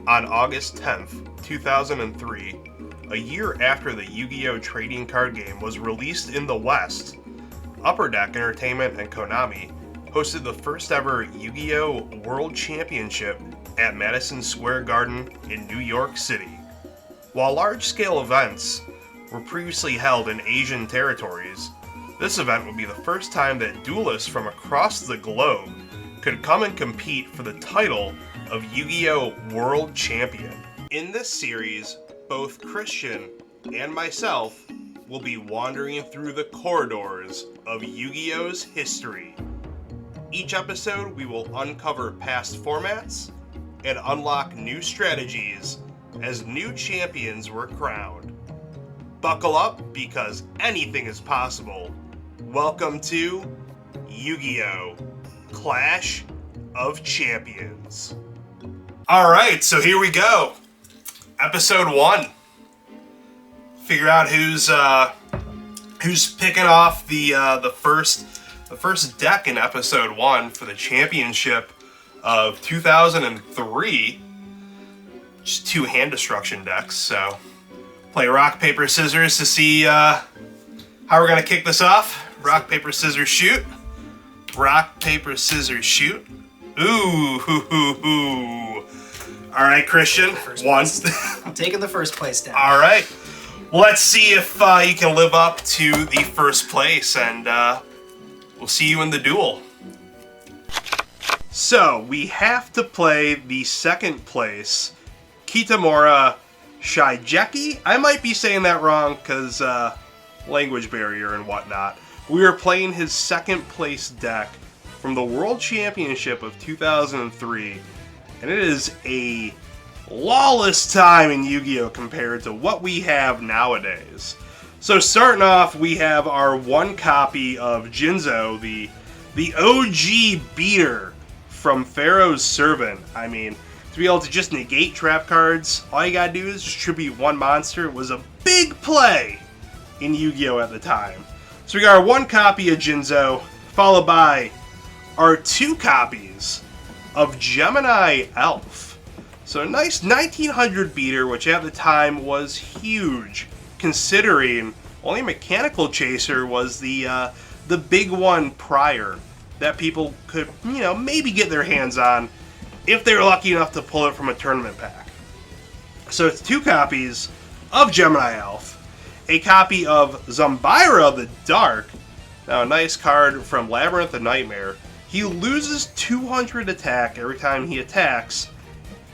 On August 10th, 2003, a year after the Yu-Gi-Oh! Trading card game was released in the West, Upper Deck Entertainment and Konami hosted the first ever Yu-Gi-Oh! World Championship at Madison Square Garden in New York City. While large-scale events were previously held in Asian territories, this event would be the first time that duelists from across the globe could come and compete for the title of Yu-Gi-Oh! World Champion. In this series, both Christian and myself will be wandering through the corridors of Yu-Gi-Oh's history. Each episode, we will uncover past formats and unlock new strategies as new champions were crowned. Buckle up, because anything is possible. Welcome to Yu-Gi-Oh! Clash of Champions. Alright, so here we go. Episode 1. Figure out who's picking off the first deck in episode 1 for the championship of 2003. Just 2 hand destruction decks, so play rock, paper, scissors to see how we're gonna kick this off. Rock, paper, scissors, shoot. Rock, paper, scissors, shoot. Ooh, hoo, hoo, hoo. All right, Christian. I'm taking the first place down. All right. Let's see if you can live up to the first place, and we'll see you in the duel. So, we have to play the second place, Kitamura Shigeki. I might be saying that wrong because language barrier and whatnot. We are playing his second place deck from the World Championship of 2003, and it is a lawless time in Yu-Gi-Oh! Compared to what we have nowadays. So starting off, we have our 1 copy of Jinzo, the OG beater from Pharaoh's Servant. I mean, to be able to just negate trap cards, all you gotta do is just tribute 1 monster. It was a big play in Yu-Gi-Oh! At the time. So we got our 1 copy of Jinzo, followed by our 2 copies of Gemini Elf. So a nice 1900 beater, which at the time was huge, considering only Mechanical Chaser was the big one prior that people could, maybe get their hands on if they were lucky enough to pull it from a tournament pack. So it's 2 copies of Gemini Elf, a copy of Zumbira the Dark, now a nice card from Labyrinth of Nightmare. He loses 200 attack every time he attacks,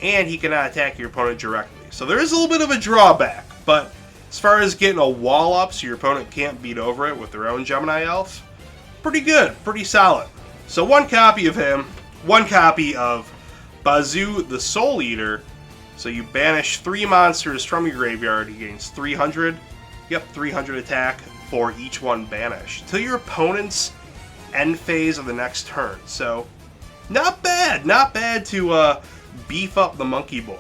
and he cannot attack your opponent directly. So there is a little bit of a drawback, but as far as getting a wall up so your opponent can't beat over it with their own Gemini Elf, pretty good, pretty solid. So 1 copy of him, 1 copy of Bazoo the Soul Eater. So you banish 3 monsters from your graveyard, he gains 300. Yep, 300 attack for each one banished till your opponent's end phase of the next turn. So, not bad to beef up the Monkey Boy.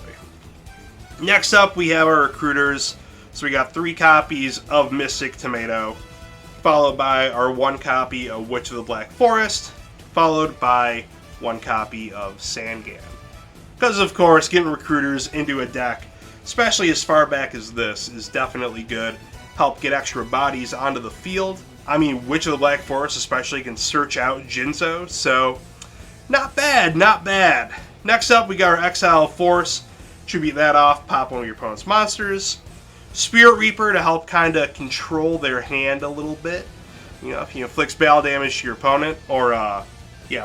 Next up, we have our recruiters. So we got 3 copies of Mystic Tomato, followed by our 1 copy of Witch of the Black Forest, followed by 1 copy of Sangan. Because, of course, getting recruiters into a deck, especially as far back as this, is definitely good. Help get extra bodies onto the field. I mean, Witch of the Black Forest especially can search out Jinzo, so not bad, not bad. Next up, we got our Exile Force. Tribute that off, pop one of your opponent's monsters. Spirit Reaper to help kind of control their hand a little bit. If he inflicts battle damage to your opponent, or,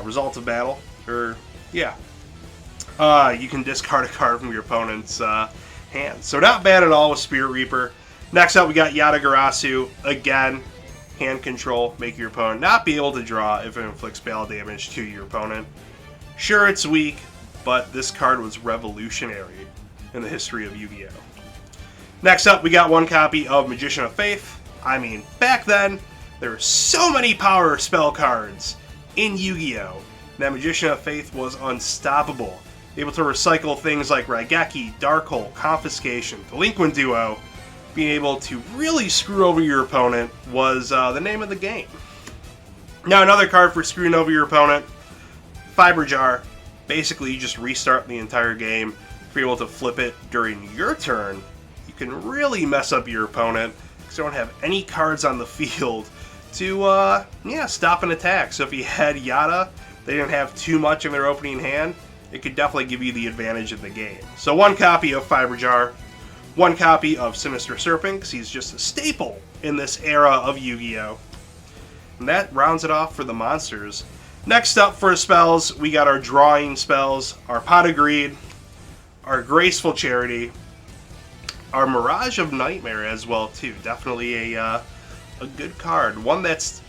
result of battle, or, you can discard a card from your opponent's hand. So not bad at all with Spirit Reaper. Next up, we got Yatagarasu. Again, hand control, make your opponent not be able to draw if it inflicts battle damage to your opponent. Sure, it's weak, but this card was revolutionary in the history of Yu-Gi-Oh! Next up, we got 1 copy of Magician of Faith. I mean, back then, there were so many power spell cards in Yu-Gi-Oh! That Magician of Faith was unstoppable. Able to recycle things like Raigeki, Dark-Hole, Confiscation, Delinquent Duo. Being able to really screw over your opponent was the name of the game. Now another card for screwing over your opponent, Fiber Jar. Basically, you just restart the entire game. if you're able to flip it during your turn, you can really mess up your opponent because they don't have any cards on the field to stop an attack. So if you had Yada, they didn't have too much in their opening hand, it could definitely give you the advantage in the game. So 1 copy of Fiber Jar, 1 copy of Sinister Serpent, because he's just a staple in this era of Yu-Gi-Oh! And that rounds it off for the monsters. Next up for spells, we got our drawing spells, our Pot of Greed, our Graceful Charity, our Mirage of Nightmare as well too. Definitely a good card. One that's,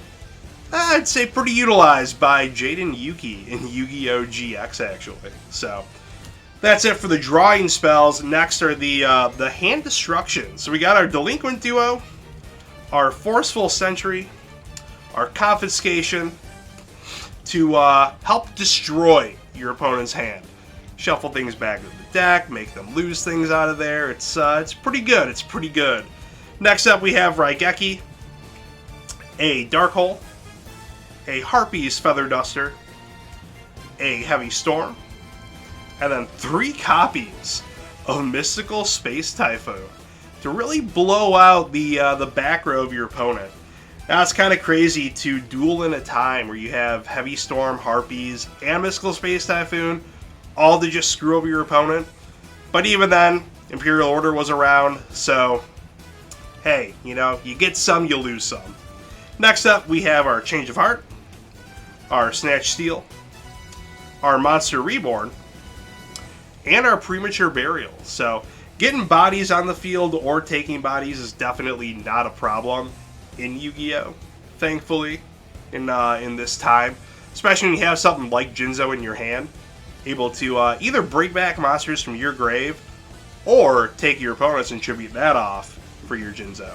I'd say, pretty utilized by Jaden Yuki in Yu-Gi-Oh! GX, actually. So, that's it for the drawing spells. Next are the hand destruction. So we got our Delinquent Duo, our Forceful Sentry, our Confiscation, to help destroy your opponent's hand. Shuffle things back into the deck, make them lose things out of there. It's pretty good. It's pretty good. Next up we have Raigeki, a Dark Hole, a Harpy's Feather Duster, a Heavy Storm, and then 3 copies of Mystical Space Typhoon to really blow out the back row of your opponent. Now it's kind of crazy to duel in a time where you have Heavy Storm, Harpies, and Mystical Space Typhoon, all to just screw over your opponent. But even then, Imperial Order was around, so hey, you get some, you lose some. Next up, we have our Change of Heart, our Snatch Steel, our Monster Reborn, and our Premature Burial. So getting bodies on the field or taking bodies is definitely not a problem in Yu-Gi-Oh! Thankfully, in this time. Especially when you have something like Jinzo in your hand, able to either bring back monsters from your grave, or take your opponents and tribute that off for your Jinzo.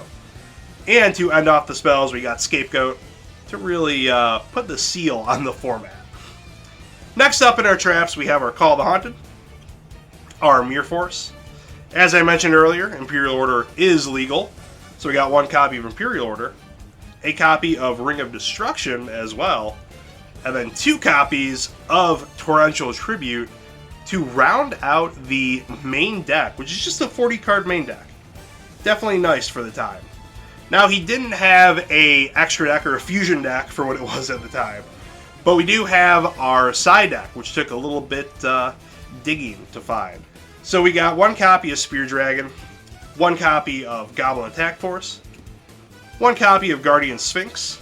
And to end off the spells, we got Scapegoat to really put the seal on the format. Next up in our traps, we have our Call of the Haunted, our Mirror Force. As I mentioned earlier, Imperial Order is legal, so we got 1 copy of Imperial Order, a copy of Ring of Destruction as well, and then 2 copies of Torrential Tribute to round out the main deck, which is just a 40-card main deck. Definitely nice for the time. Now, he didn't have a extra deck or a fusion deck for what it was at the time, but we do have our side deck, which took a little bit digging to find. So we got 1 copy of Spear Dragon, 1 copy of Goblin Attack Force, 1 copy of Guardian Sphinx,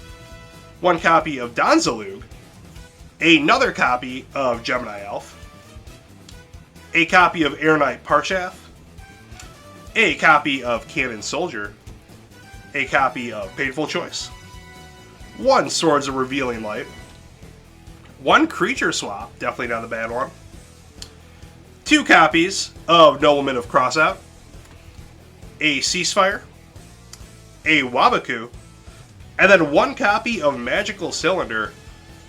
1 copy of Donzalug, another copy of Gemini Elf, a copy of Air Knight Parchath, a copy of Cannon Soldier, a copy of Painful Choice, 1 Swords of Revealing Light, 1 Creature Swap, definitely not a bad one, 2 copies of Nobleman of Crossout, a Ceasefire, a Wabaku, and then 1 copy of Magical Cylinder.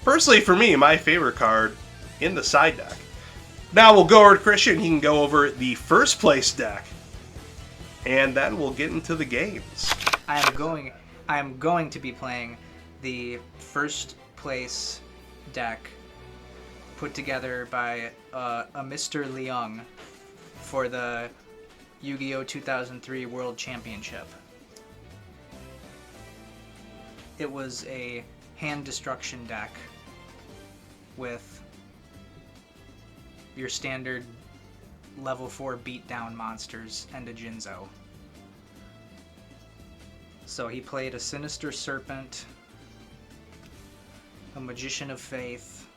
Personally, for me, my favorite card in the side deck. Now we'll go over to Christian. He can go over the first place deck, and then we'll get into the games. I am going to be playing the first place deck put together by a Mr. Leung for the Yu-Gi-Oh! 2003 World Championship. It was a hand destruction deck with your standard level 4 beatdown monsters and a Jinzo. So he played a Sinister Serpent, a Magician of Faith,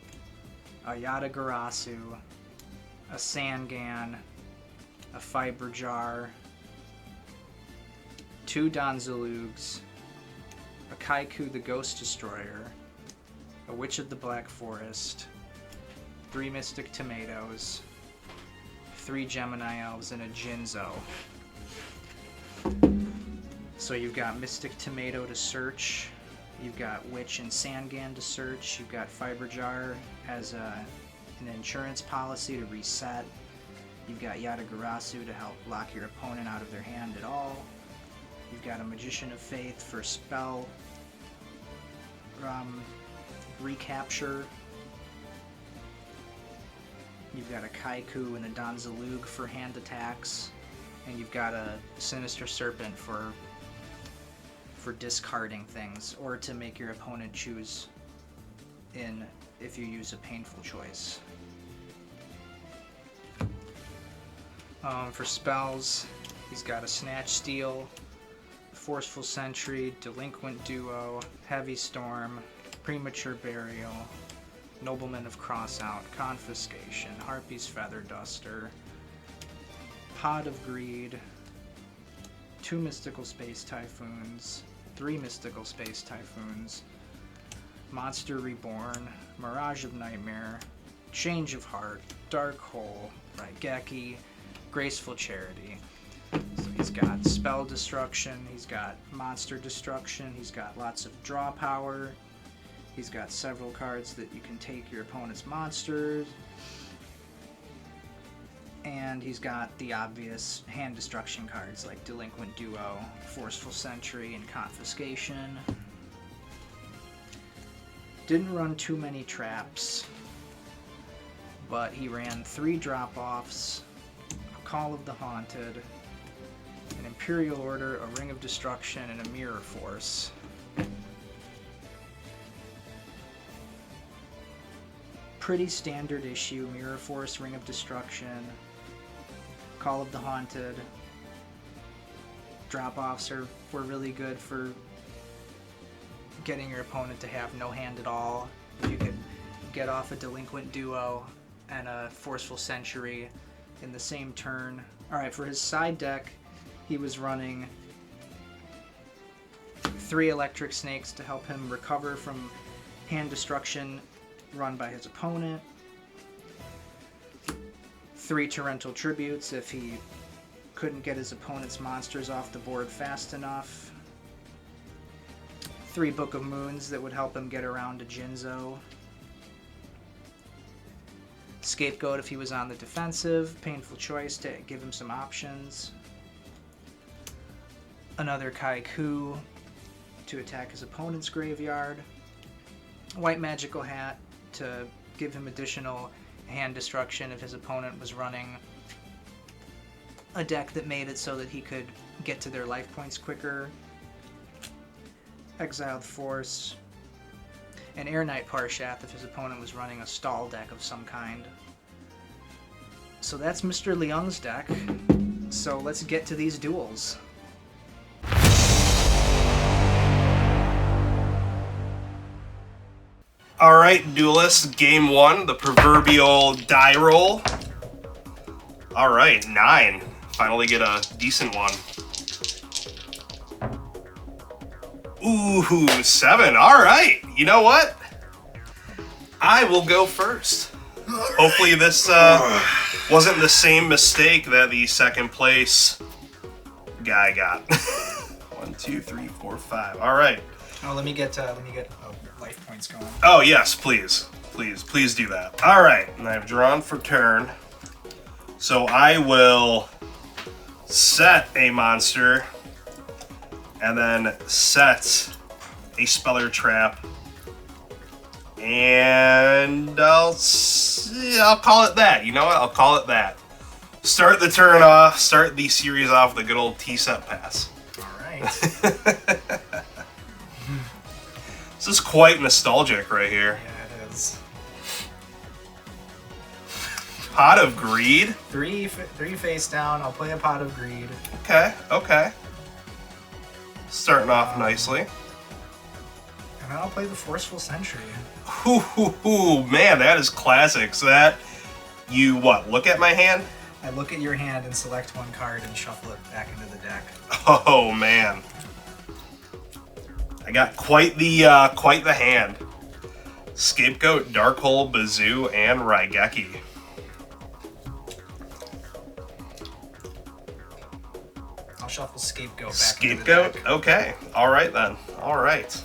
a Yata-Garasu, a Sangan, a Fiber Jar, 2 Donzalugs, a Kaiku the Ghost Destroyer, a Witch of the Black Forest, 3 Mystic Tomatoes, 3 Gemini Elves, and a Jinzo. So you've got Mystic Tomato to search, you've got Witch and Sangan to search, you've got Fiber Jar as an insurance policy to reset, you've got Yata-Garasu to help lock your opponent out of their hand at all, you've got a Magician of Faith for spell recapture, You've got a Kaiku and a Danzalug for hand attacks, and you've got a Sinister Serpent for discarding things, or to make your opponent choose in if you use a painful choice. For spells, he's got a Snatch Steal, Forceful Sentry, Delinquent Duo, Heavy Storm, Premature Burial, Nobleman of Crossout, Confiscation, Harpy's Feather Duster, Pod of Greed, 2 Mystical Space Typhoons, 3 Mystical Space Typhoons, Monster Reborn, Mirage of Nightmare, Change of Heart, Dark Hole, Raigeki, Graceful Charity. So he's got Spell Destruction, he's got Monster Destruction, he's got lots of draw power, he's got several cards that you can take your opponent's monsters, and he's got the obvious hand destruction cards like Delinquent Duo, Forceful Sentry, and Confiscation. Didn't run too many traps, but he ran 3 drop-offs, a Call of the Haunted, an Imperial Order, a Ring of Destruction, and a Mirror Force. Pretty standard issue: Mirror Force, Ring of Destruction, Call of the Haunted. Drop-offs were really good for getting your opponent to have no hand at all. If you could get off a Delinquent Duo and a Forceful Sentry in the same turn. Alright, for his side deck, he was running 3 Electric Snakes to help him recover from hand destruction run by his opponent, 3 Torrential Tributes if he couldn't get his opponent's monsters off the board fast enough, 3 Book of Moons that would help him get around to Jinzo, Scapegoat if he was on the defensive, Painful Choice to give him some options, another Kaiku to attack his opponent's graveyard, White Magical Hat to give him additional hand destruction if his opponent was running a deck that made it so that he could get to their life points quicker, Exiled Force, and Air Knight Parshath if his opponent was running a stall deck of some kind. So that's Mr. Leung's deck. So let's get to these duels. Alright, duelists, game 1, the proverbial die roll. Alright, 9. Finally get a decent one. Ooh, 7. Alright, you know what? I will go first. Hopefully this wasn't the same mistake that the second place guy got. 1, 2, 3, 4, 5. Alright. Oh, let me get life points going. Oh, yes, please. Please do that. All right, and I've drawn for turn. So I will set a monster and then set a Speller Trap. And I'll call it that. You know what? I'll call it that. Start the turn off, start the series off with a good old T-set pass. All right. This is quite nostalgic right here. Yeah, it is. Pot of Greed? 3 face down. I'll play a Pot of Greed. Okay. Starting off nicely. And then I'll play the Forceful Sentry. Ooh, man, that is classic. So that, you what, look at my hand? I look at your hand and select 1 card and shuffle it back into the deck. Oh, man. I got quite the hand. Scapegoat, Dark Hole, Bazoo, and Raigeki. I'll shuffle Scapegoat back Scapegoat? into the deck. Okay. Alright then. Alright.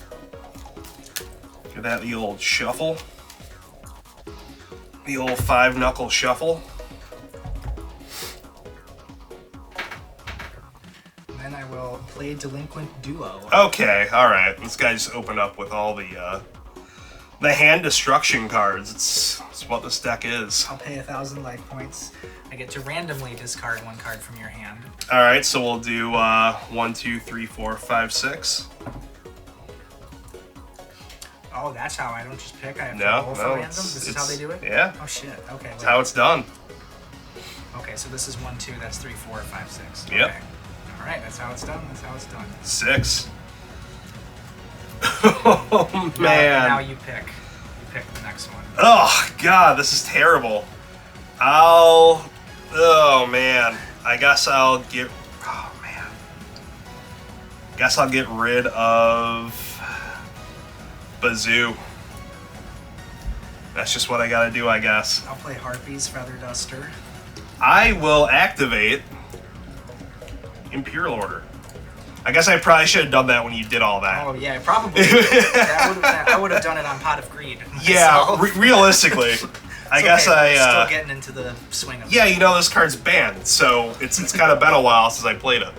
Give that the old shuffle. The old 5-knuckle shuffle. Then I will play Delinquent Duo. Okay, alright. This guy just opened up with all the hand destruction cards. It's what this deck is. I'll pay 1,000 life points. I get to randomly discard 1 card from your hand. All right, so we'll do 1, 2, 3, 4, 5, 6. Oh, that's how I don't just pick. I have to No, roll for random. This is how they do it. Yeah. Oh shit. Okay. That's how it's done. Okay, so this is 1, 2. That's 3, 4, 5, 6. Yep. Okay. All right, that's how it's done. That's how it's done. 6. Oh man. Now you pick. You pick the next one. Oh god, this is terrible. Oh man. I guess I'll get. Oh man. Guess I'll get rid of Bazoo. That's just what I gotta do, I guess. I'll play Harpy's Feather Duster. I will activate Imperial Order. I guess I probably should have done that when you did all that. Oh yeah, probably. I would have done it on Pot of Greed. Yeah, realistically. I guess we're still getting into the swing of it. Yeah, you know this card's banned, so it's kind of been a while since I played it.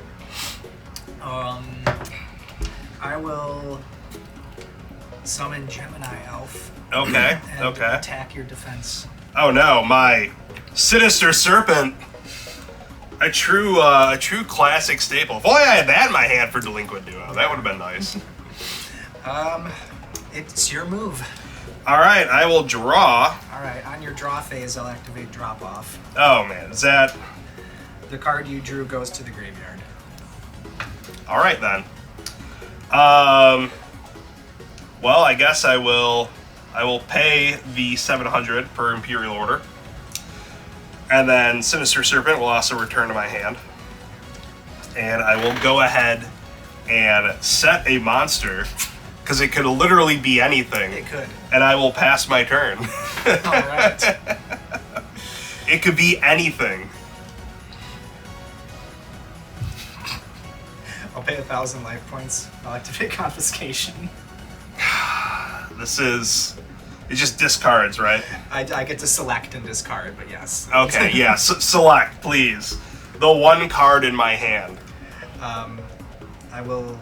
I will summon Gemini Elf. Okay. And Okay. attack your defense. Oh no, my Sinister Serpent. A true classic staple. If only I had that in my hand for Delinquent Duo, that would have been nice. It's your move. All right, I will draw. All right, on your draw phase, I'll activate Drop Off. Oh man, is that? The card you drew goes to the graveyard. All right then. Well, I guess I will pay the 700 per Imperial Order. And then Sinister Serpent will also return to my hand. And I will go ahead and set a monster, because it could literally be anything. It could. And I will pass my turn. All right. It could be anything. I'll pay 1,000 life points. I'll activate Confiscation. It just discards, right? I get to select and discard, but yes. Okay, yeah, select, please. The one card in my hand. I will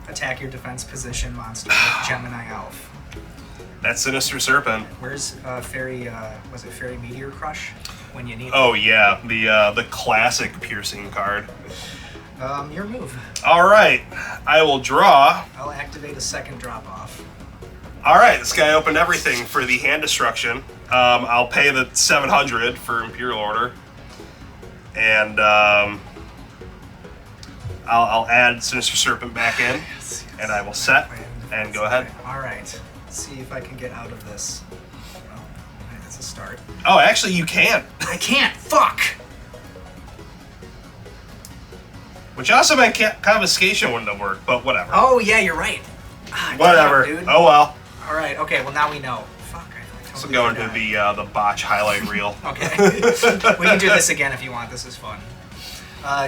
attack your defense position monster with Gemini Elf. That's Sinister Serpent. Where's Fairy, was it Fairy Meteor Crush? When you need Oh yeah, the classic piercing card. Your move. Alright, I will draw. I'll activate a second Drop Off. Alright, this guy opened everything for the hand destruction. I'll pay the 700 for Imperial Order. And I'll add Sinister Serpent back in. Yes. And I will set and go ahead. Alright, let's see if I can get out of this. Oh, that's a start. Oh, actually you can. I can't! Fuck! Which also meant confiscation wouldn't have worked, but whatever. Oh yeah, you're right. Whatever. Damn, dude. Oh well. Alright, okay, well now we know. Fuck, I So totally go into forgot. the botch highlight reel. Okay. We can do this again if you want. This is fun.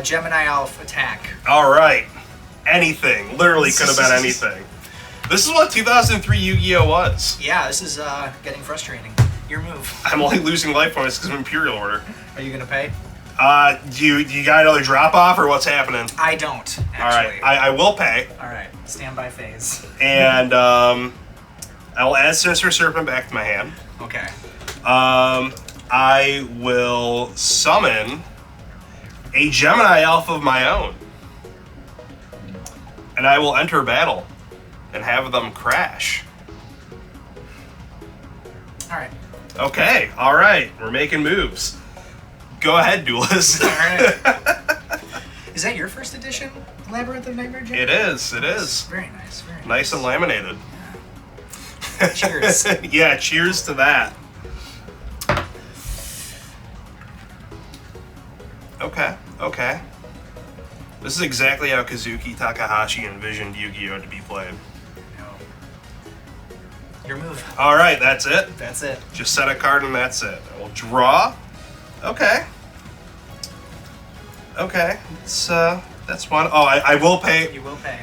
Gemini Elf, attack. All right. Anything. Literally could have been anything. This is what 2003 Yu-Gi-Oh was. Yeah, this is getting frustrating. Your move. I'm only losing life points because of Imperial Order. Are you gonna pay? Do you got another drop off or what's happening? I don't, actually. All right. I will pay. Alright, standby phase. And I will add Sinister Serpent back to my hand. Okay. I will summon a Gemini Elf of my own. And I will enter battle and have them crash. Alright. Okay, alright, we're making moves. Go ahead, Duelist. Alright. Is that your first edition, Labyrinth of Nightmare Jam? It is, it is. Very nice, very nice. Nice and laminated. Cheers. Yeah, cheers to that. Okay, okay. This is exactly how Kazuki Takahashi envisioned Yu-Gi-Oh! To be played. No. Your move. Alright, that's it. That's it. Just set a card and that's it. I will draw. Okay. Okay. That's one. Oh, I will pay. You will pay.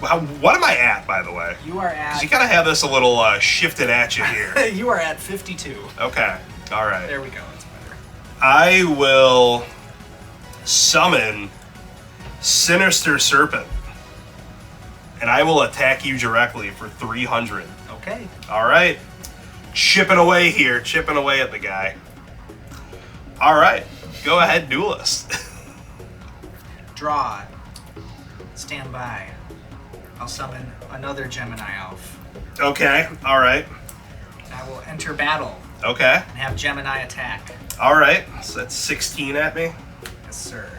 What am I at, by the way? You are at... Because you kind of have this a little shifted at you here. You are at 52. Okay. Alright. There we go. That's better. I will summon Sinister Serpent. And I will attack you directly for 300. Okay. Alright. chipping away here, chipping away at the guy. All right, go ahead, Duelist. Draw. Stand by. I'll summon another Gemini Elf. Okay, all right. I will enter battle. Okay. And have Gemini attack. All right, so that's 16 at me. Yes, sir.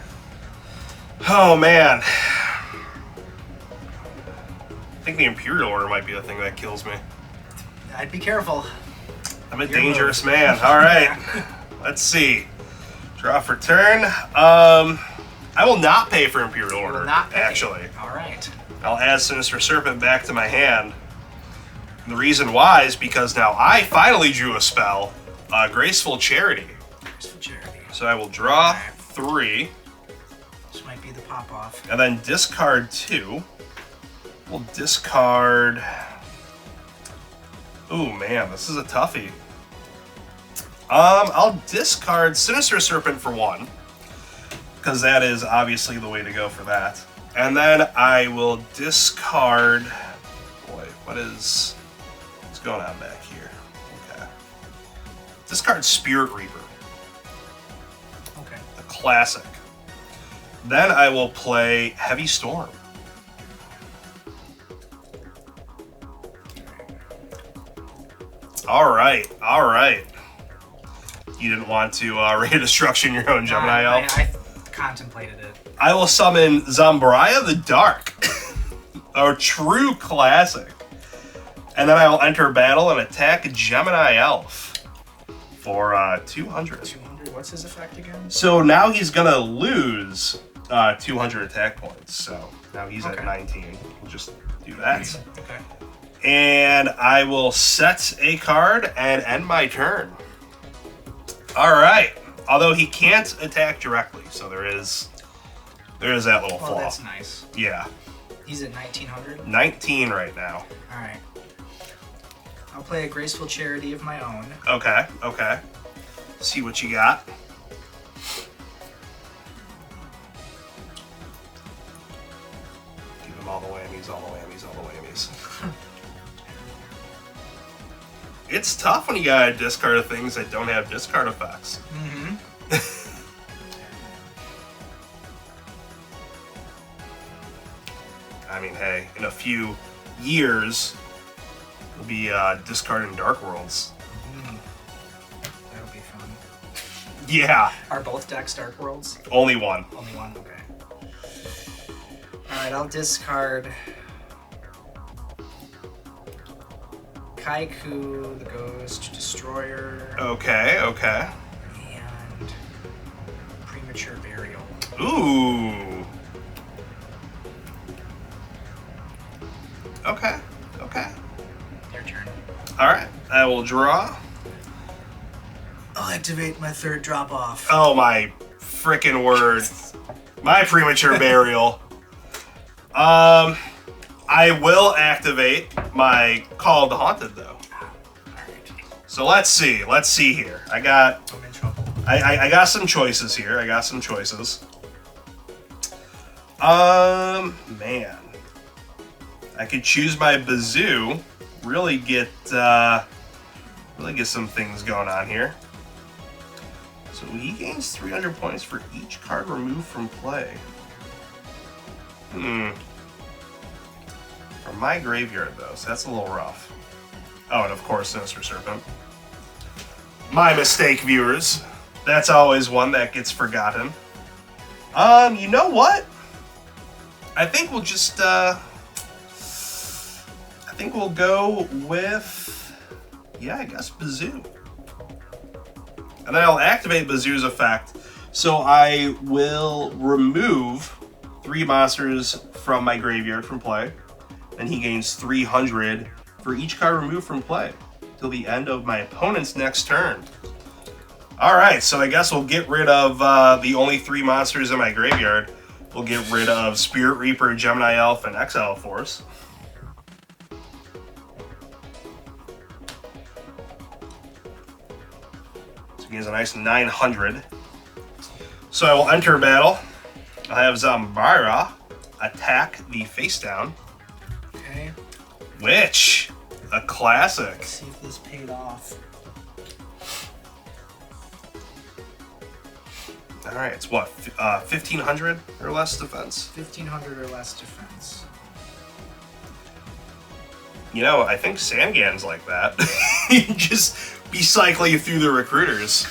Oh, man. I think the Imperial Order might be the thing that kills me. I'd be careful. I'm a dangerous man. All right. Let's see. Draw for turn. I will not pay for Imperial Order, actually. All right. I'll add Sinister Serpent back to my hand. And the reason why is because now I finally drew a spell, Graceful Charity. Graceful Charity. So I will draw 3. This might be the pop-off. And then discard 2. We'll discard... Ooh, man, this is a toughie. I'll discard Sinister Serpent for 1. Because that is obviously the way to go for that. And then I will discard... Boy, what's going on back here? Okay. Discard Spirit Reaper. Okay. The classic. Then I will play Heavy Storm. All right. You didn't want to Ray of Destruction your own Gemini Elf? I contemplated it. I will summon Zambraya the Dark. A true classic. And then I will enter battle and attack Gemini Elf for 200. 200. What's his effect again? So now he's going to lose 200 attack points. So now he's at 19. We'll just do that. Okay. And I will set a card and end my turn. All right. Although he can't attack directly, so there is that little flaw. Oh, that's nice. Yeah. He's at 1900? 19 right now. All right. I'll play a Graceful Charity of my own. Okay. See what you got. Give him all the whammies, all the whammies, all the whammies. It's tough when you gotta discard things that don't have discard effects. Mm-hmm. I mean, hey, in a few years, we'll be discarding Dark Worlds. That'll be fun. Yeah. Are both decks Dark Worlds? Only one. Only one? Okay. Alright, I'll discard Kaiku, the Ghost Destroyer. Okay. And Premature Burial. Ooh. Okay. Your turn. Alright, I will draw. I'll activate my third drop off. Oh my frickin' word. My Premature Burial. I will activate my Call of the Haunted, though. Alright. So let's see here. I'm in trouble. I got some choices here. Man. I could choose my Bazoo. Really get some things going on here. So he gains 300 points for each card removed from play. From my graveyard, though, so that's a little rough. Oh, and of course, Sinister Serpent. My mistake, viewers. That's always one that gets forgotten. You know what? I think we'll just, I think we'll go with, yeah, I guess Bazoo. And then I'll activate Bazoo's effect. So I will remove 3 monsters from my graveyard from play. And he gains 300 for each card removed from play till the end of my opponent's next turn. Alright, so I guess we'll get rid of the only 3 monsters in my graveyard. We'll get rid of Spirit Reaper, Gemini Elf, and Exile Force. So he gets a nice 900. So I will enter battle. I have Zambara attack the face down. Okay. Which A classic. Let's see if this paid off. All right, it's what, 1,500 or less defense? 1,500 or less defense. You know, I think Sangan's like that. You just be cycling through the recruiters.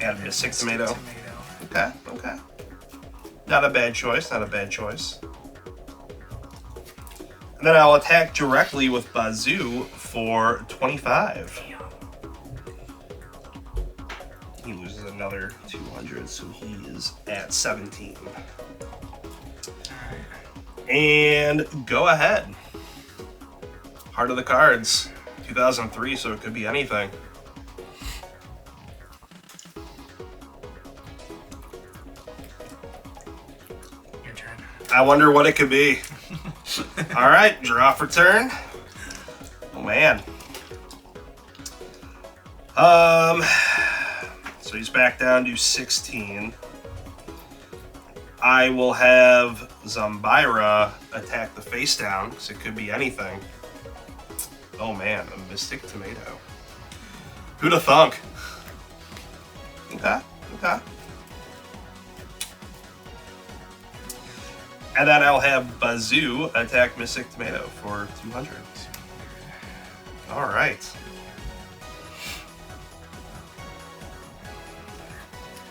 Add Mystic Tomato. Okay, okay. Not a bad choice, not a bad choice. And then I'll attack directly with Bazoo for 25. He loses another 200, so he is at 17. And go ahead. Heart of the Cards, 2003, so it could be anything. Your turn. I wonder what it could be. All right, draw for turn. Oh man. So he's back down to 16. I will have Zambira attack the face down, because it could be anything. Oh man, a Mystic Tomato. Who'd have thunk? Okay, okay. And then I'll have Bazoo attack Mystic Tomato for 200. All right.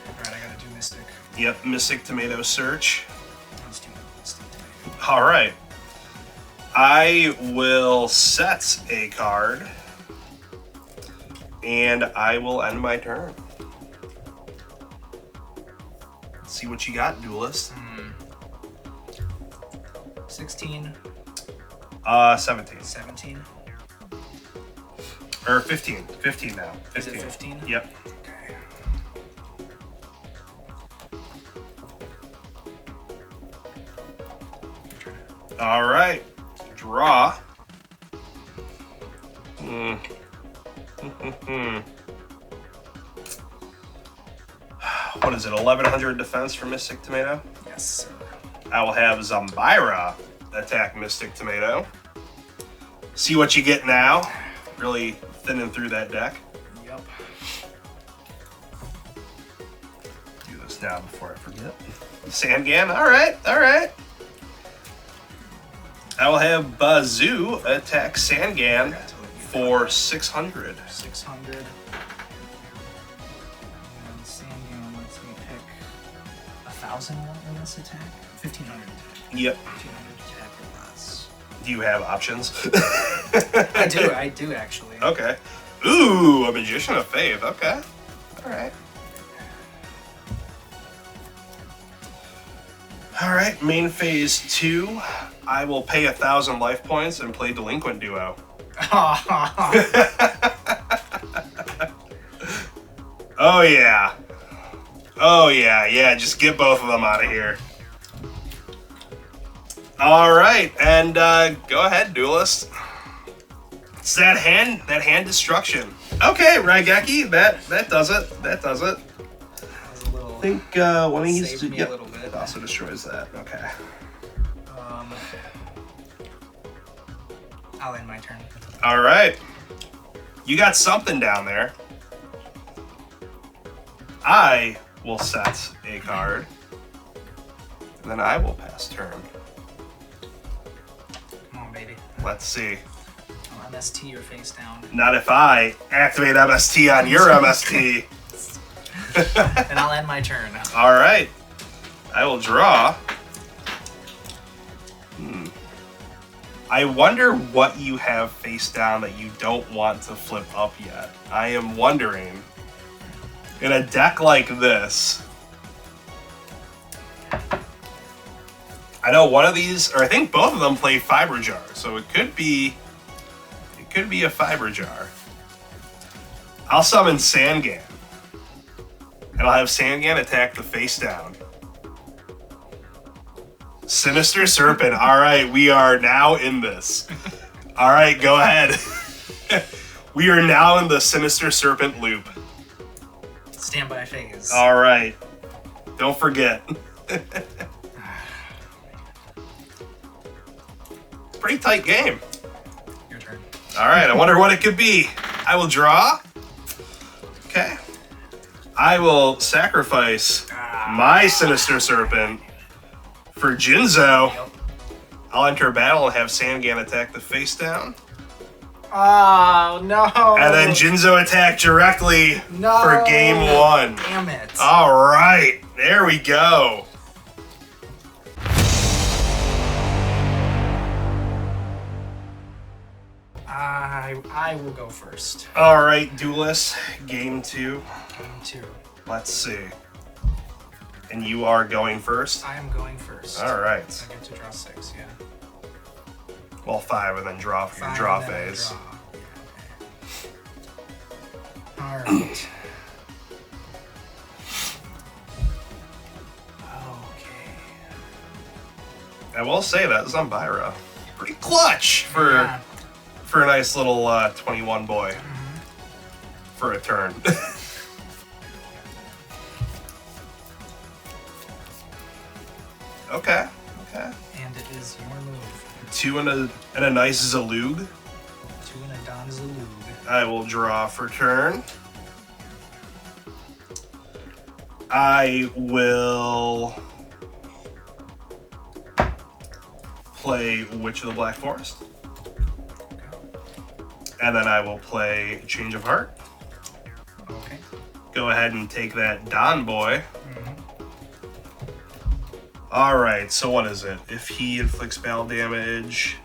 Alright, I gotta do Mystic. Yep, Mystic Tomato search. Let's do Mystic Tomato. All right. I will set a card, and I will end my turn. Let's see what you got, Duelist. 16. 17. 17. Or 15. 15 now. 15. Is it 15? Yep. Okay. All right. Draw. What is it? 1,100 defense for Mystic Tomato? Yes, sir. I will have Zambira attack Mystic Tomato. See what you get now. Really thinning through that deck. Yep. Do this now before I forget. Sangan, alright, alright. I will have Bazoo attack Sangan for 600. 600. And Sangan lets me pick 1,000 in this attack. 1,500 attack. Yep. 1,500 attack or less. Do you have options? I do actually. Okay. Ooh, a Magician of Faith. Okay. Alright. Alright, main phase 2. I will pay 1,000 life points and play Delinquent Duo. Oh yeah. Oh yeah, yeah, just get both of them out of here. Alright, and go ahead, Duelist. It's that hand destruction. Okay, Raigeki, that does it. That does it. That was a little, I think one of these saved me a little bit. it also destroys that. Okay. I'll end my turn. Alright. You got something down there. I will set a card. And then I will pass turn. Come on, baby. Let's see. I'll MST your face down. Not if I activate MST on your MST. And I'll end my turn. Alright. I will draw. I wonder what you have face down that you don't want to flip up yet. I am wondering, in a deck like this, I know one of these, or I think both of them play Fiber Jar, so it could be a Fiber Jar. I'll summon Sangan, and I'll have Sangan attack the face down. Sinister Serpent. All right, we are now in this. All right, go ahead. We are now in the Sinister Serpent loop. Standby phase. All right. Don't forget. Pretty tight game. Your turn. All right, I wonder what it could be. I will draw. Okay. I will sacrifice my Sinister Serpent for Jinzo. Yep. I'll enter battle and have Sangan attack the face down. Oh, no. And then Jinzo attack directly No. for game 1. Damn it. All right, there we go. I will go first. All right, Duelist, game 2. Game 2. Let's see. And you are going first? I am going first. All right. I get to draw 6, yeah. Well, 5 and then draw for your 5 draw and then I phase. draw. Yeah, okay. All right. Okay. I will say that Zumbira, pretty clutch for Yeah. for a nice little 21 boy for a turn. Okay. And it is your move. 2 and a nice Zalug. 2 and a Don Zalug. I will draw for turn. I will play Witch of the Black Forest. And then I will play Change of Heart. Okay. Go ahead and take that Don Boy. Alright, so what is it? If he inflicts battle damage,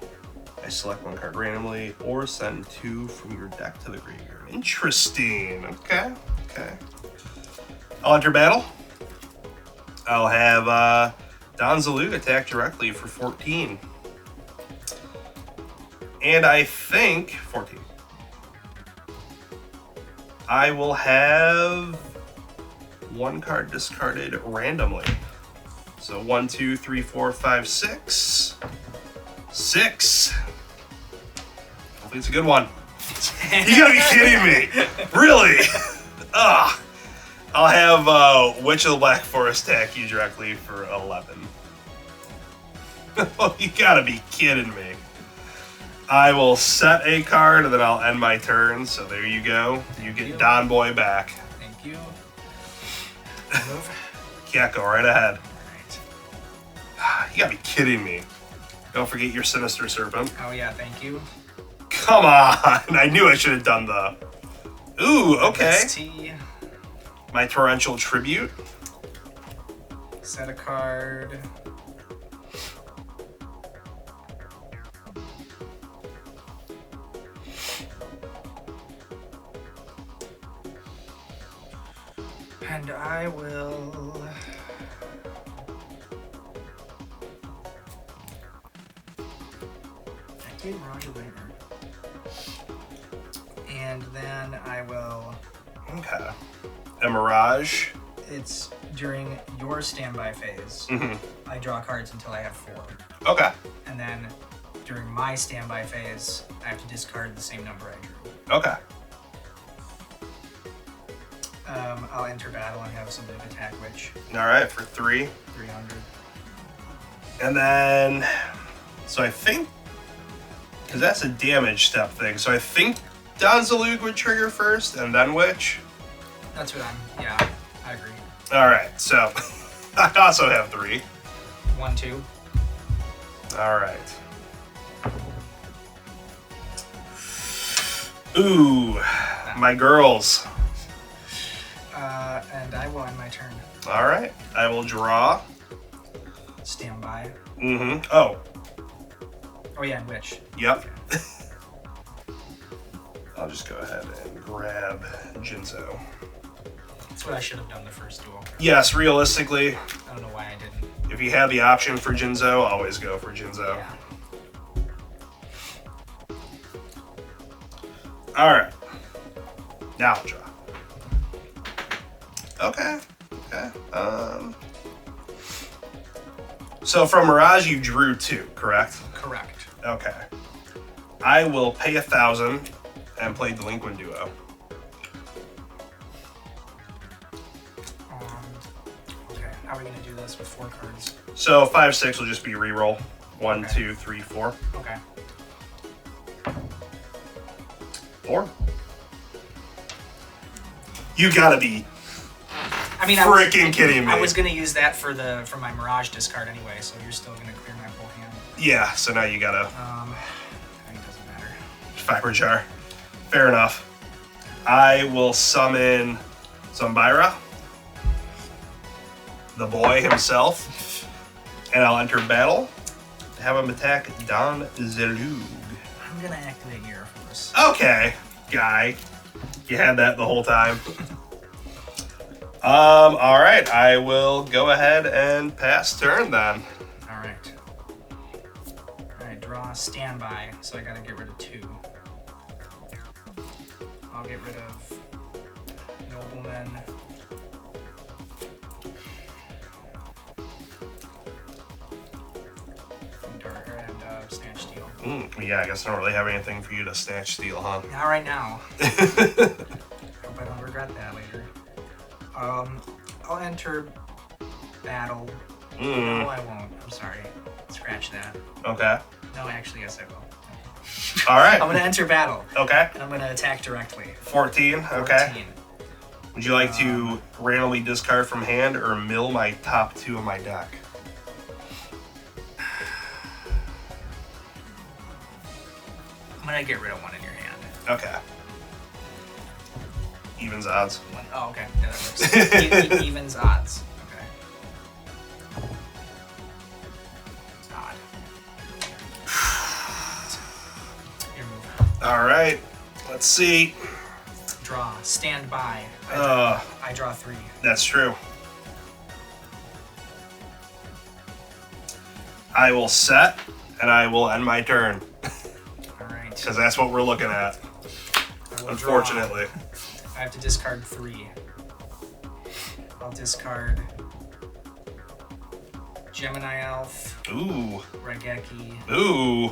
I select 1 card randomly, or send 2 from your deck to the graveyard. Interesting. Okay. I'll enter battle. I'll have Don Zalug attack directly for 14. And I think 14. I will have 1 card discarded randomly. So 1, 2, 3, 4, 5, 6. 6. Hopefully it's a good one. You gotta be kidding me. Really? Ugh. I'll have Witch of the Black Forest attack you directly for 11. Oh, you gotta be kidding me. I will set a card and then I'll end my turn. So there you go. You get Don Boy back. Thank you. Move. Yeah, go right ahead. Alright. You gotta be kidding me. Don't forget your Sinister Serpent. Oh yeah, thank you. Come on! I knew I should have done the... Ooh, okay. ST. My Torrential Tribute. Set a card. And I will... activate Mirage Later. And then I will... Okay. A Mirage. It's during your standby phase. I draw cards until I have 4. Okay. And then during my standby phase, I have to discard the same number I drew. Okay. I'll enter battle and have somebody attack Witch. Alright, for 3. 300. And then... So I think... Because that's a damage step thing. So I think Don Zalug would trigger first, and then Witch. That's what yeah, I agree. Alright, so... I also have 3. 1, 2. Alright. Ooh, my girls. And I will end my turn. Alright, I will draw. Stand by. Oh, Oh yeah, and Witch. yep. I'll just go ahead and grab Jinzo. That's what I should have done the first duel. Yes, realistically, I don't know why I didn't. if you have the option for Jinzo, always go for Jinzo. Yeah. Alright. Now I'll draw. Okay. So from Mirage, you drew 2, correct? Correct. Okay. I will pay 1,000 and play Delinquent Duo. Okay, how are we going to do this with 4 cards? So 5, 6 will just be reroll. 1, Okay. 2, 3, 4. Okay. 4. You gotta be I mean, freaking kidding me. I was going to use that for my Mirage discard anyway, so you're still going to clear my whole hand. Yeah, so now you gotta I mean, it doesn't matter. Fiber Jar. Fair enough. I will summon Zumbira, the boy himself, and I'll enter battle. Have him attack Don Zalug. I'm going to activate Gyarados. Okay, guy. You had that the whole time. Alright, I will go ahead and pass turn then. Alright. Alright, draw standby, so I gotta get rid of 2. I'll get rid of Nobleman. And Snatch Steel. Yeah, I guess I don't really have anything for you to snatch steal, huh? Not right now. Hope I don't regret that later. I'll enter battle. No, I won't. I'm sorry. Scratch that. Okay. No, actually, yes, I will. Alright. I'm gonna enter battle. Okay. And I'm gonna attack directly. 14, okay. 14. Would you like to randomly discard from hand or mill my top 2 of my deck? I'm gonna get rid of 1 in your hand. Okay. Evens odds. Oh, okay. Yeah, that works. Evens odds. Okay. It's odd. Your move. Alright. Let's see. Draw. Stand by. I draw 3. That's true. I will set, and I will end my turn. Alright. Because that's what we're looking at. Unfortunately. I have to discard 3. I'll discard Gemini Elf, Ooh. Raigeki, Ooh.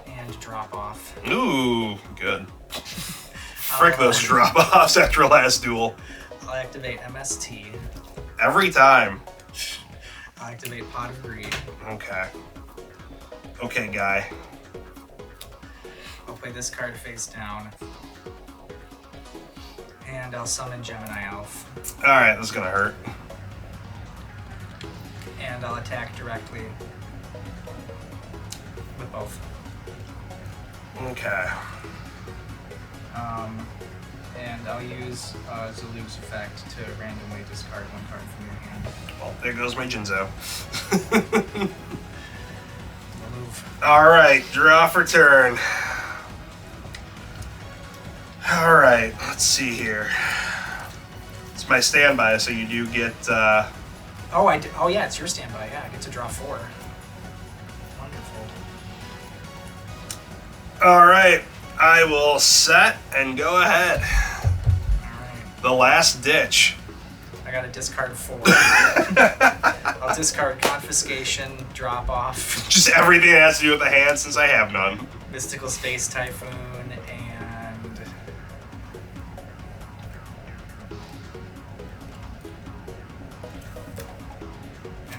and Drop Off. Ooh. Good. Frick those drop-offs after last duel. I'll activate MST. Every time. I'll activate Pot of Greed. Okay. Okay, guy. I'll play this card face down. And I'll summon Gemini Elf. Alright, this is gonna hurt. And I'll attack directly with both. Okay. And I'll use Zalug's effect to randomly discard 1 card from your hand. Well, there goes my Jinzo. I'll move. Alright, draw for turn. Alright, let's see here. It's my standby, so you do get, Oh, yeah, it's your standby. Yeah, I get to draw 4. Wonderful. Alright, I will set and go ahead. Alright. The last ditch. I gotta discard 4. I'll discard Confiscation, Drop Off, Just everything that has to do with the hand since I have none. Mystical Space Typhoon, and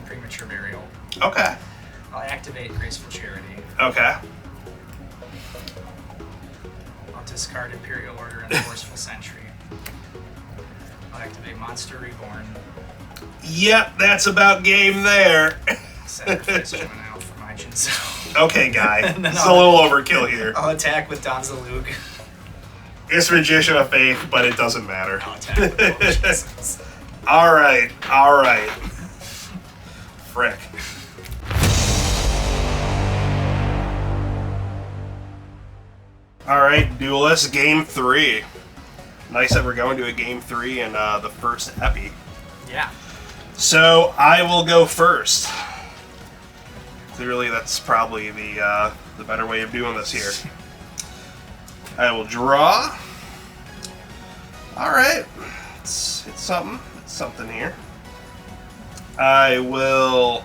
Premature Burial. Okay. I'll activate Graceful Charity. Okay. I'll discard Imperial Order and Forceful Sentry. I'll activate Monster Reborn. Yep, that's about game there. Sacrifice Gemini Elf for my Jinzo. Okay, guy. And then It's a little overkill here. I'll attack with Don Zalug. It's Magician of Faith, but it doesn't matter. I'll attack with both Jizos. Alright, alright. Frick. Alright, Duelist, game 3. Nice that we're going to a game 3 in the first epi. Yeah. So, I will go first. Clearly, that's probably the better way of doing this here. I will draw. Alright. It's something. It's something here. I will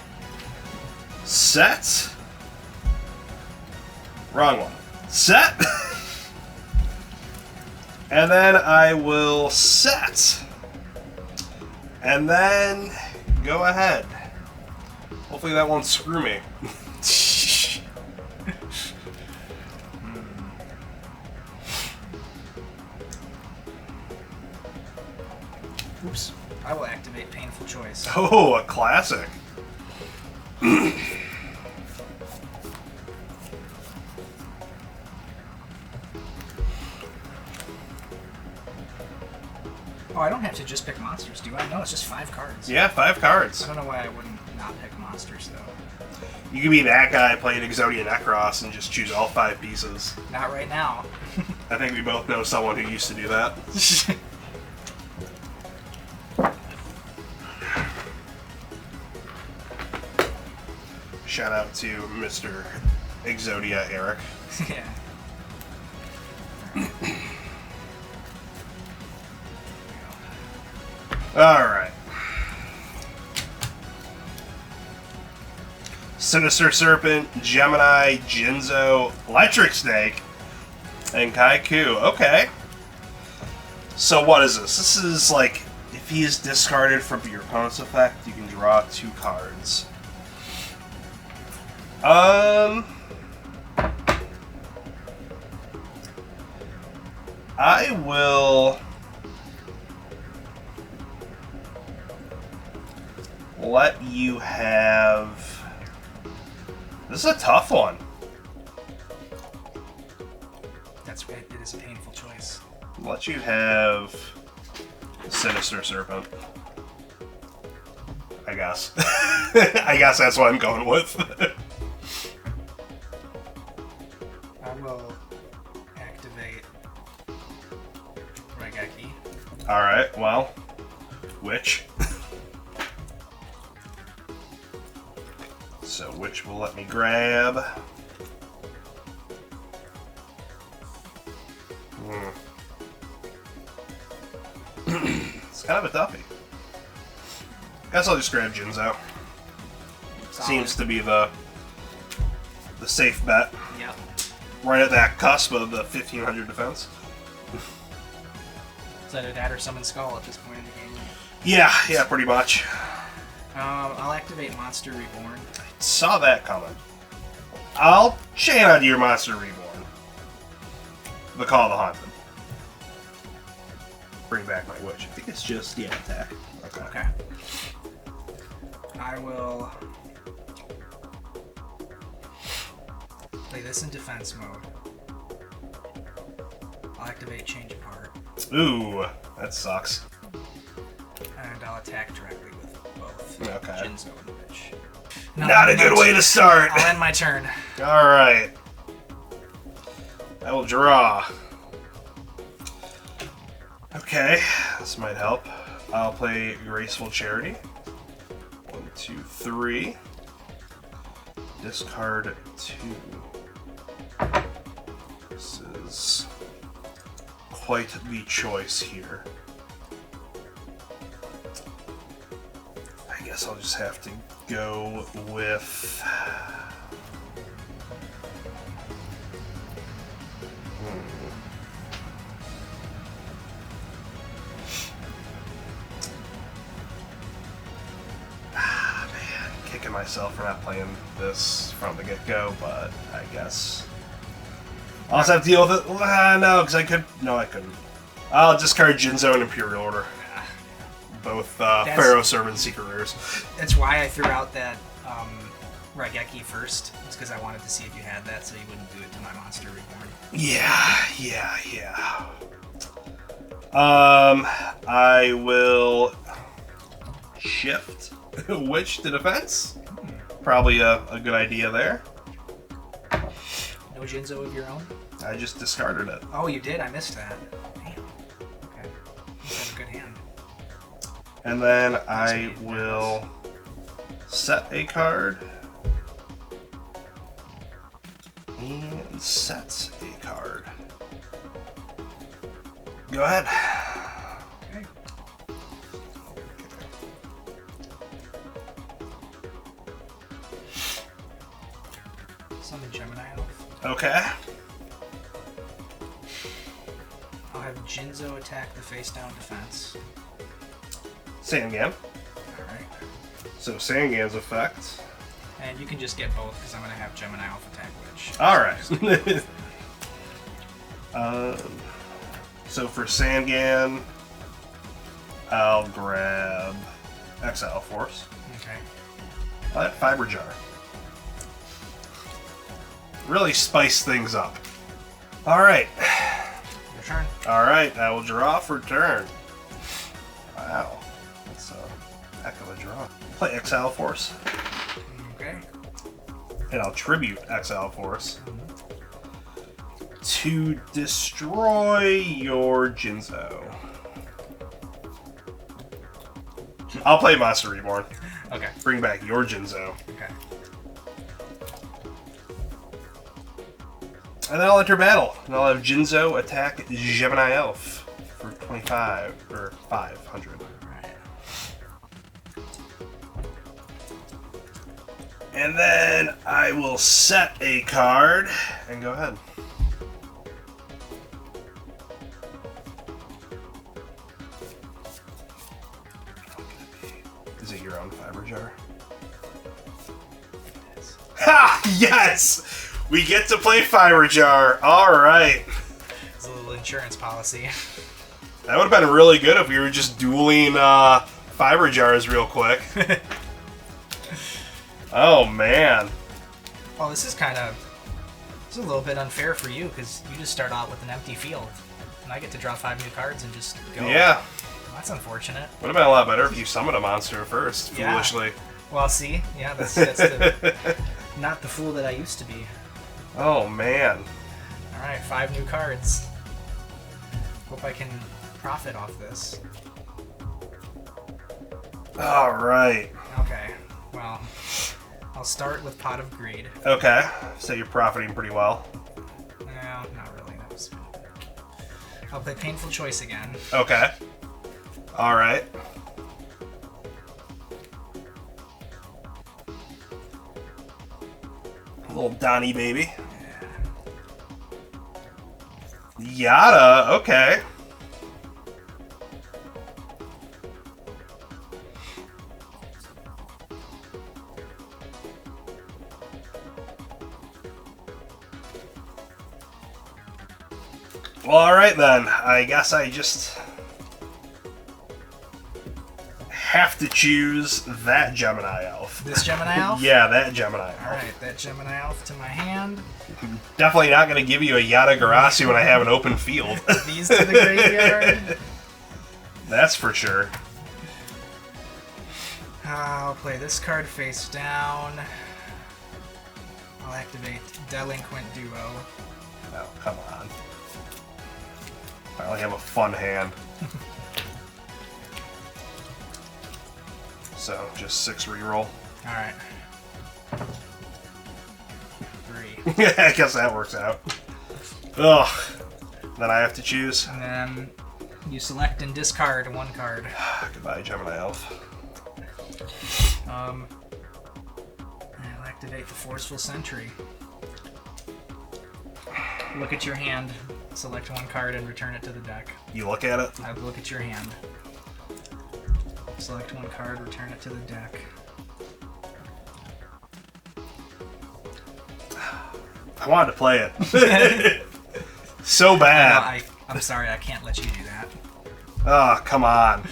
Set. Wrong one. Set. And then I will set. And then go ahead. Hopefully that won't screw me. Oops. I will activate Painful Choice. Oh, a classic. Oh, I don't have to just pick monsters, do I? No, it's just 5 cards. Yeah, 5 cards. I don't know why I wouldn't not pick monsters, though. You could be that guy playing Yugioh Necros and just choose all 5 pieces. Not right now. I think we both know someone who used to do that. Shout out to Mr. Exodia Eric. Yeah. Alright. Sinister Serpent, Gemini, Jinzo, Electric Snake, and Kaiku. Okay. So what is this? This is like, if he is discarded from your opponent's effect, you can draw 2 cards. I will let you have... This is a tough one. It is a painful choice. Let you have Sinister Serpent. I guess. I guess that's what I'm going with. I will activate Raigeki. Alright, well. Which? So which will let me grab? It's kind of a toughie. Guess I'll just grab Jinzo. Seems to be the safe bet. Yep. Right at that cusp of the 1500 defense. Is that that or Summon Skull at this point in the game? Yeah, pretty much. I'll activate Monster Reborn. Saw that coming. I'll chain out your Monster Reborn. The Call of the Haunted. Bring back my Witch. I think it's just, yeah, attack. Okay. I will play this in defense mode. I'll activate Change Apart. Ooh, that sucks. And I'll attack directly with both Okay. Jinzo and Witch. Not a good way to start. I'll end my turn. Alright. I will draw. Okay, this might help. I'll play Graceful Charity. 1, 2, 3. Discard 2. This is quite the choice here. I guess I'll just have to go with... Kicking myself for not playing this from the get-go, but I guess I'll just have to deal with it. No, because I could. No, I couldn't. I'll discard Jinzo and Imperial Order. Both Pharaoh Servant and Secret Rares. That's why I threw out that Raigeki first. It's because I wanted to see if you had that, so you wouldn't do it to my Monster Reborn. Yeah. I will shift Witch to defense. Probably a good idea there. No Jinzo of your own? I just discarded it. Oh, you did? I missed that. Damn. Okay. You have a good hand. And then I will set a card. And set a card. Go ahead. Okay. Summon Gemini Elf. Okay. I'll have Jinzo attack the face-down defense. Sangan. Alright. So Sangan's effect. And you can just get both, because I'm going to have Gemini Elf attack Witch. Alright. So for Sangan, I'll grab Exile Force. Okay. That Fiber Jar. Really spice things up. Alright. Your turn. Alright, I will draw for turn. Wow. That's a heck of a draw. Play Exile Force. Okay. And I'll tribute Exile Force to destroy your Jinzo. I'll play Monster Reborn. Okay. Bring back your Jinzo. Okay. And then I'll enter battle. And I'll have Jinzo attack Gemini Elf for 25 or 500. Alright. And then I will set a card and go ahead. Is it your own Fiber Jar? Yes. Ha! Yes! We get to play Fiber Jar. Alright. It's a little insurance policy. That would have been really good if we were just dueling Fiber Jars real quick. Oh, man. Well, this is a little bit unfair for you, because you just start out with an empty field. And I get to draw 5 new cards and just go. Yeah. That's unfortunate. Would have been a lot better if you summoned a monster first, Yeah. foolishly. Well, see? Yeah, that's not the fool that I used to be. Oh, man. Alright, 5 new cards. Hope I can profit off this. Alright. Okay, well, I'll start with Pot of Greed. Okay. So you're profiting pretty well. No, not really. That was... I'll play Painful Choice again. Okay. Alright. Little Donnie baby. Yada, okay. Well, alright then. I guess I just have to choose that Gemini Elf. This Gemini Elf? Yeah, that Gemini Elf. Alright, that Gemini Elf to my hand. Definitely not going to give you a Yada Garasi when I have an open field. These to the graveyard. That's for sure. I'll play this card face down. I'll activate Delinquent Duo. Oh, come on. I only have a fun hand. So, just 6 reroll. Alright. 3. I guess that works out. Ugh. Then I have to choose. And then you select and discard 1 card. Goodbye, Gemini Elf. I'll activate the Forceful Sentry. Look at your hand, select 1 card, and return it to the deck. You look at it? I look at your hand. Select 1 card, return it to the deck. I wanted to play it. So bad. I'm sorry, I can't let you do that. Oh, come on.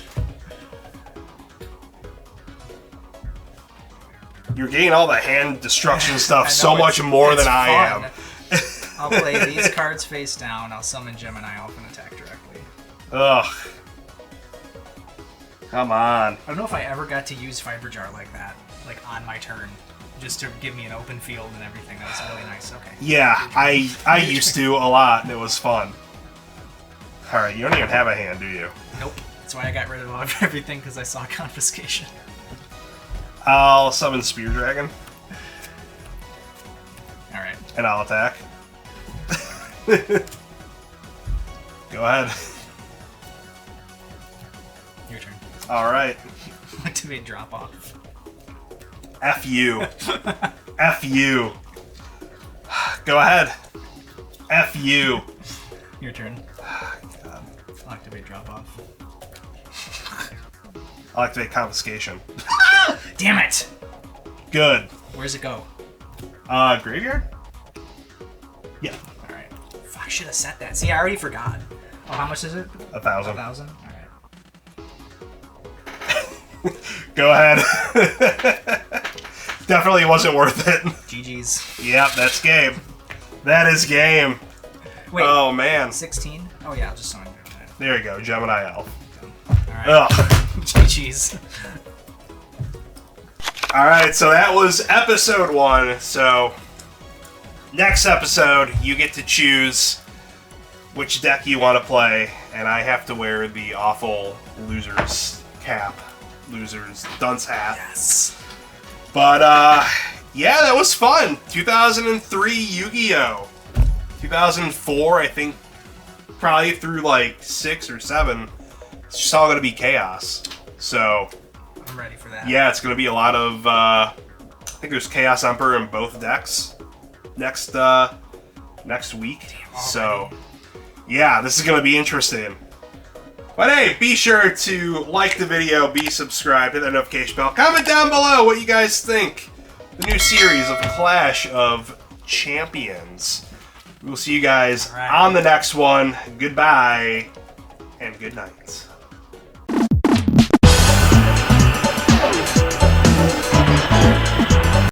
You're getting all the hand destruction stuff so much more than I am. I'll play these cards face down, I'll summon Gemini Elf and attack directly. Ugh. Come on. I don't know if I ever got to use Fiber Jar like that, like on my turn, just to give me an open field and everything. That was really nice. Okay. Yeah, I used to a lot, and it was fun. Alright, you don't even have a hand, do you? Nope. That's why I got rid of everything, because I saw confiscation. I'll summon Spear Dragon, Alright. and I'll attack. Go ahead. Your turn. Alright. Activate drop off. F you. F you. Go ahead. F you. Your turn. God. I'll activate drop off. I'll activate confiscation. Damn it! Good. Where's it go? Graveyard? Yeah. Alright. Fuck, I should have set that. See, I already forgot. Oh, how much is it? 1,000. 1,000? Alright. Go ahead. Definitely wasn't worth it. GG's. Yep, that's game. That is game. Wait. Oh, man. 16? Oh, yeah, I'll just summon you. There you go, Gemini Elf. Alright. Ugh. GG's. Alright, so that was episode 1. So, next episode, you get to choose which deck you want to play, and I have to wear the awful loser's cap. Loser's dunce hat. Yes. But, yeah, that was fun. 2003 Yu-Gi-Oh! 2004, I think, probably through like 6 or 7. It's just all going to be chaos. So, I'm ready for that. yeah, it's going to be a lot of, I think there's Chaos Emperor in both decks next week. Damn, so, yeah, this is going to be interesting. But hey, be sure to like the video, be subscribed, hit that notification bell. Comment down below what you guys think. The new series of Clash of Champions. We'll see you guys on the next one. Goodbye and good night.